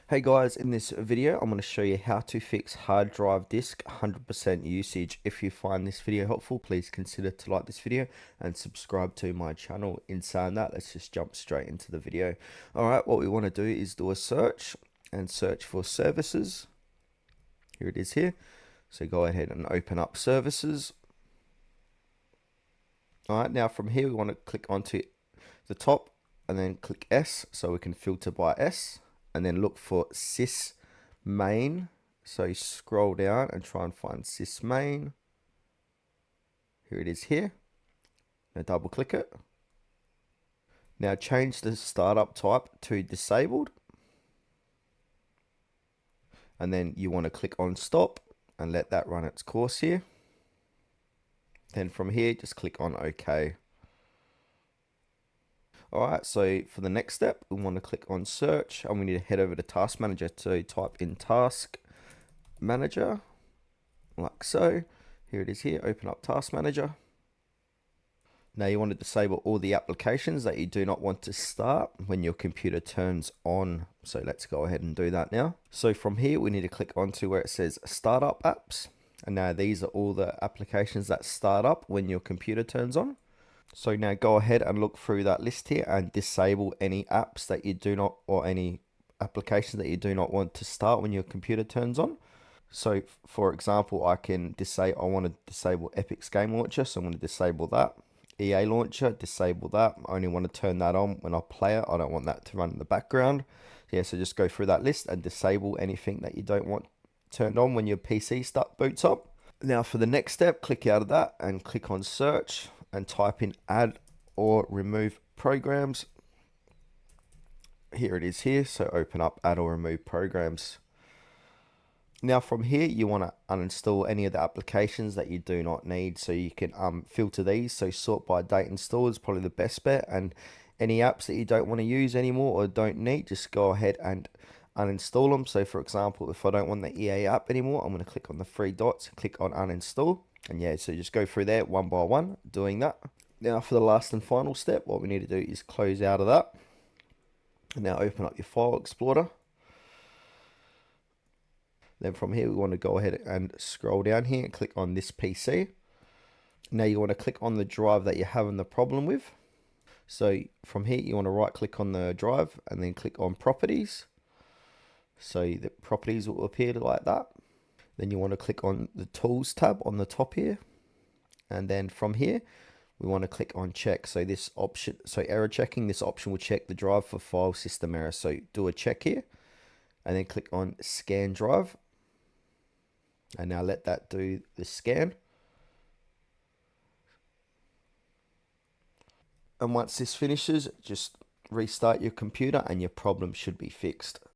Hey guys, in this video I'm going to show you how to fix hard drive disk 100% usage. If you find this video helpful, please consider to like this video and subscribe to my channel. In saying that, let's just jump straight into the video. Alright, what we want to do is do a search and search for services. Here it is here. So go ahead and open up services. Alright, now from here we want to click onto the top and then click S so we can filter by S. And then look for sys main. So scroll down and try and find sys main. Here it is here. Now double click it. Now change the startup type to disabled. And then you want to click on stop and let that run its course here. Then from here, just click on OK. Alright, so for the next step, we want to click on search and we need to head over to Task Manager to type in Task Manager, like so. Here it is here, open up Task Manager. Now you want to disable all the applications that you do not want to start when your computer turns on. So let's go ahead and do that now. So from here, we need to click onto where it says Startup Apps. And now these are all the applications that start up when your computer turns on. So now go ahead and look through that list here and disable any apps that you do not, or any applications that you do not want to start when your computer turns on. So for example, I want to disable Epic's Game Launcher, so I'm going to disable that. EA Launcher, disable that. I only want to turn that on when I play it. I don't want that to run in the background. Yeah, so just go through that list and disable anything that you don't want turned on when your PC boots up. Now for the next step, click out of that and click on search and type in add or remove programs. Here it is here, so open up add or remove programs. Now from here you want to uninstall any of the applications that you do not need, so you can filter these. So sort by date installed is probably the best bet, and any apps that you don't want to use anymore or don't need, just go ahead and uninstall them. So for example, if I don't want the EA app anymore, I'm going to click on the three dots, click on uninstall. And yeah, so just go through there one by one, doing that. Now for the last and final step, what we need to do is close out of that. And now open up your file explorer. Then from here, we want to go ahead and scroll down here and click on this PC. Now you want to click on the drive that you're having the problem with. So from here, you want to right click on the drive and then click on properties. So the properties will appear like that. Then you want to click on the tools tab on the top here. And then from here, we want to click on check. So this option, so error checking, this option will check the drive for file system error. So do a check here and then click on scan drive. And now let that do the scan. And once this finishes, just restart your computer and your problem should be fixed.